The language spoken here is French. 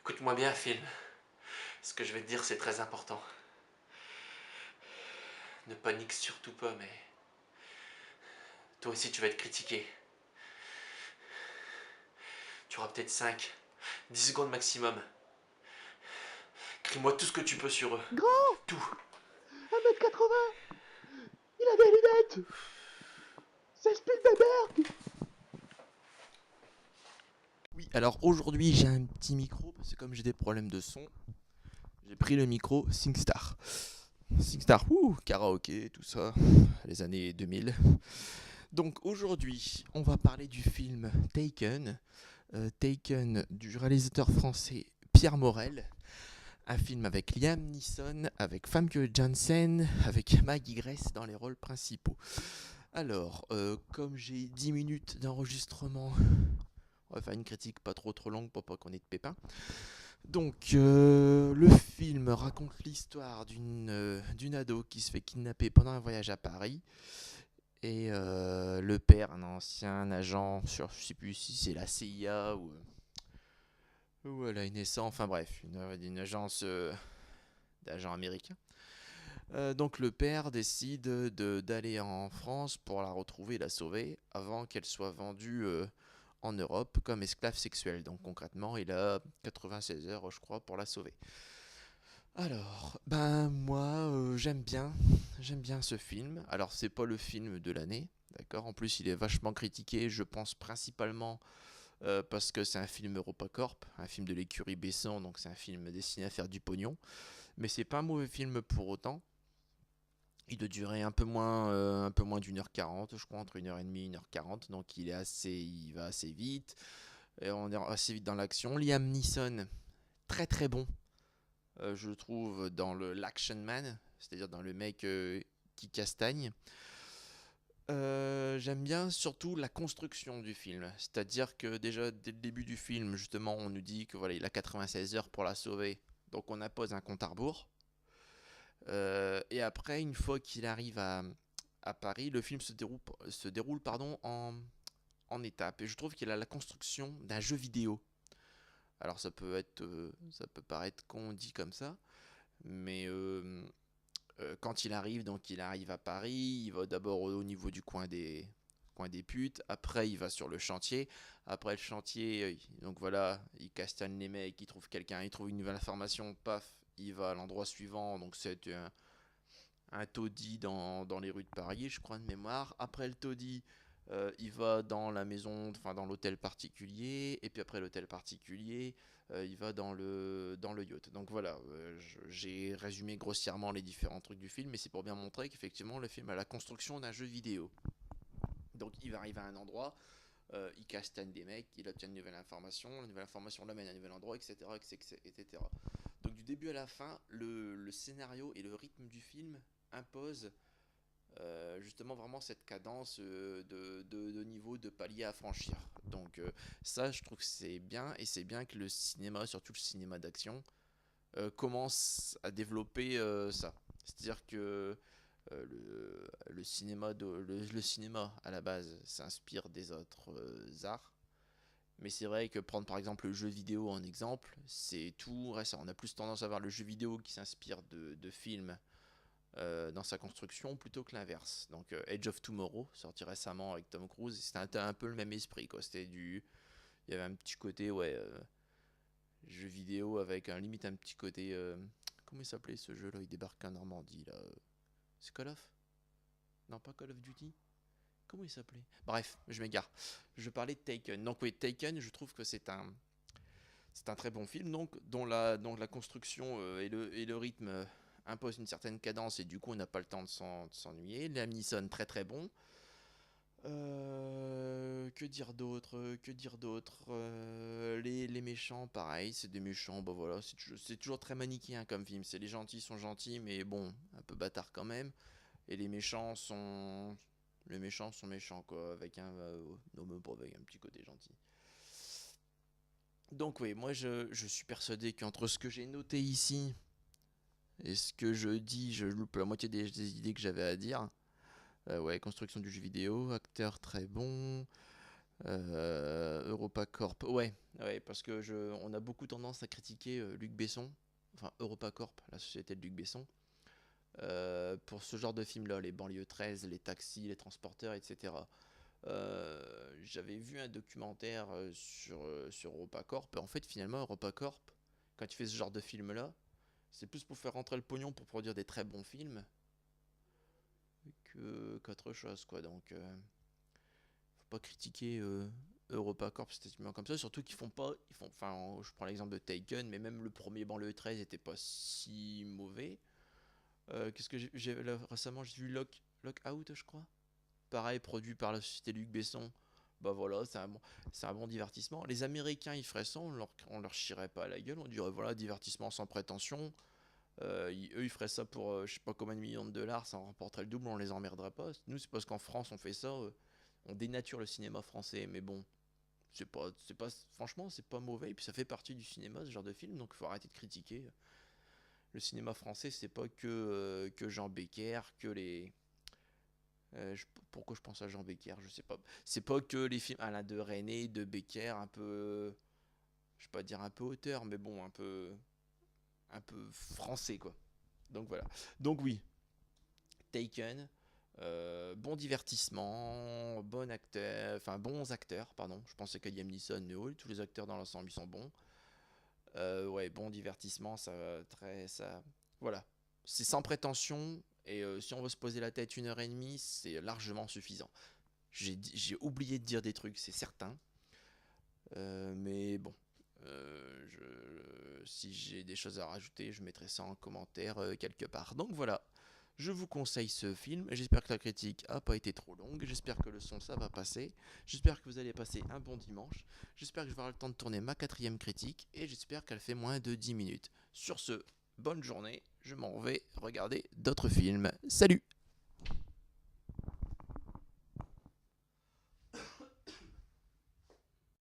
Écoute-moi bien, film. Ce que je vais te dire, c'est très important. Ne panique surtout pas, mais toi aussi tu vas être critiqué. Tu auras peut-être 5, 10 secondes maximum. Crie-moi tout ce que tu peux sur eux. Grand, Tout. 1m80, il a des lunettes. C'est Spielberg. Oui, alors aujourd'hui j'ai un petit micro parce que comme j'ai des problèmes de son, j'ai pris le micro SingStar. SingStar, karaoké, tout ça, les années 2000. Donc aujourd'hui, on va parler du film Taken, Taken du réalisateur français Pierre Morel. Un film avec Liam Neeson, avec Famke Janssen, avec Maggie Grace dans les rôles principaux. Alors, comme j'ai 10 minutes d'enregistrement, on va faire une critique pas trop longue pour pas qu'on ait de pépins. Donc, le film raconte l'histoire d'une ado qui se fait kidnapper pendant un voyage à Paris. Et le père, un ancien agent sur, je sais plus si c'est la CIA ou la NSA, enfin bref, une agence d'agents américains. Donc le père décide d'aller en France pour la retrouver et la sauver avant qu'elle soit vendue en Europe comme esclave sexuelle. Donc concrètement, il a 96 heures, je crois, pour la sauver. Alors, ben moi, j'aime bien ce film. Alors c'est pas le film de l'année, d'accord. En plus, il est vachement critiqué, je pense principalement parce que c'est un film EuropaCorp, un film de l'écurie Besson, donc c'est un film destiné à faire du pognon. Mais c'est pas un mauvais film pour autant. Il doit durer un peu moins d'1h40, je crois, entre 1h30 et 1h40. Donc il va assez vite. Et on est assez vite dans l'action. Liam Neeson, très très bon, je trouve, dans l'action man, c'est-à-dire dans le mec qui castagne. J'aime bien surtout la construction du film. C'est-à-dire que déjà, dès le début du film, justement, on nous dit que voilà, il a 96 heures pour la sauver. Donc on impose un compte à rebours. Et après, une fois qu'il arrive à Paris, le film se déroule pardon, en étapes. Et je trouve qu'il a la construction d'un jeu vidéo. Alors ça peut paraître con dit comme ça, mais quand il arrive à Paris, il va d'abord au niveau du coin des putes. Après, il va sur le chantier. Après le chantier, donc voilà, il castagne les mecs, il trouve quelqu'un, il trouve une nouvelle information, paf, il va à l'endroit suivant. Donc c'est un taudis dans les rues de Paris, je crois de mémoire. Après le taudis, il va dans la maison, enfin dans l'hôtel particulier, et puis après l'hôtel particulier, il va dans le yacht. Donc voilà, j'ai résumé grossièrement les différents trucs du film, mais c'est pour bien montrer qu'effectivement le film a la construction d'un jeu vidéo. Donc il va arriver à un endroit, il castagne des mecs, il obtient une nouvelle information, la nouvelle information l'amène à un nouvel endroit, etc. etc. Donc du début à la fin, le scénario et le rythme du film imposent justement vraiment cette cadence de niveau de palier à franchir. Donc ça, je trouve que c'est bien, et c'est bien que le cinéma, surtout le cinéma d'action, commence à développer ça. C'est-à-dire que le cinéma à la base s'inspire des autres arts. Mais c'est vrai que prendre par exemple le jeu vidéo en exemple, c'est tout récent. On a plus tendance à voir le jeu vidéo qui s'inspire de films dans sa construction plutôt que l'inverse. Donc Edge of Tomorrow, sorti récemment avec Tom Cruise, c'était un peu le même esprit, quoi. Il y avait un petit côté, ouais, jeu vidéo avec un limite un petit côté, comment il s'appelait ce jeu-là? Il débarque en Normandie, là. C'est Call of? Non, pas Call of Duty. Comment il s'appelait? Bref, je m'égare. Je parlais de Taken. Donc oui, Taken, je trouve que c'est un très bon film, donc la construction et le rythme imposent une certaine cadence, et du coup on n'a pas le temps de s'ennuyer. Liam Neeson, très très bon. Que dire d'autre? Que dire d'autre? Les méchants, pareil, c'est des méchants, bah voilà, c'est toujours très manichéen comme film. C'est les gentils sont gentils, mais bon, un peu bâtard quand même. Et les méchants sont méchants, quoi, avec avec un petit côté gentil. Donc oui, moi je suis persuadé qu'entre ce que j'ai noté ici et ce que je dis, je loupe la moitié des idées que j'avais à dire. Ouais, construction du jeu vidéo, acteur très bon, EuropaCorp, ouais, ouais, parce que on a beaucoup tendance à critiquer Luc Besson, enfin EuropaCorp, la société de Luc Besson, pour ce genre de films-là, les banlieues 13, les taxis, les transporteurs, etc. J'avais vu un documentaire sur EuropaCorp, et en fait, finalement, EuropaCorp, quand tu fais ce genre de film-là, c'est plus pour faire rentrer le pognon pour produire des très bons films qu'autre chose, quoi. Donc, faut pas critiquer EuropaCorp systématiquement comme ça, surtout qu'ils font pas, enfin, je prends l'exemple de Taken, mais même le premier banlieue 13 était pas si mauvais. Qu'est-ce que là, récemment j'ai vu Lockout, je crois. Pareil, produit par la société Luc Besson. Bah voilà, c'est un bon divertissement. Les Américains, ils feraient ça, on leur chierait pas à la gueule, on dirait voilà, divertissement sans prétention. Eux, ils feraient ça pour je sais pas combien de millions de dollars, ça en rapporterait le double, on les emmerderait pas. Nous, c'est parce qu'en France, on fait ça, on dénature le cinéma français, mais bon, franchement, c'est pas mauvais, et puis ça fait partie du cinéma, ce genre de film, donc il faut arrêter de critiquer. Le cinéma français, c'est pas que Jean Becker, que les. Pourquoi je pense à Jean Becker, je sais pas. C'est pas que les films Alain de René, de Becker, un peu. Je vais pas dire un peu auteur, mais bon, un peu. Un peu français, quoi. Donc voilà. Donc oui, Taken. Bon divertissement, bon acteur, enfin bons acteurs, pardon. Je pensais qu'à Liam Neeson, mais oui, tous les acteurs dans l'ensemble ils sont bons. Ouais, bon divertissement, ça, voilà. C'est sans prétention et si on veut se poser la tête 1 heure et demie, c'est largement suffisant. J'ai oublié de dire des trucs, c'est certain, mais bon, si j'ai des choses à rajouter, je mettrai ça en commentaire quelque part. Donc voilà. Je vous conseille ce film, j'espère que la critique a pas été trop longue, j'espère que le son ça va passer, j'espère que vous allez passer un bon dimanche, j'espère que je vais avoir le temps de tourner ma 4ème critique et j'espère qu'elle fait moins de 10 minutes. Sur ce, bonne journée, je m'en vais regarder d'autres films. Salut!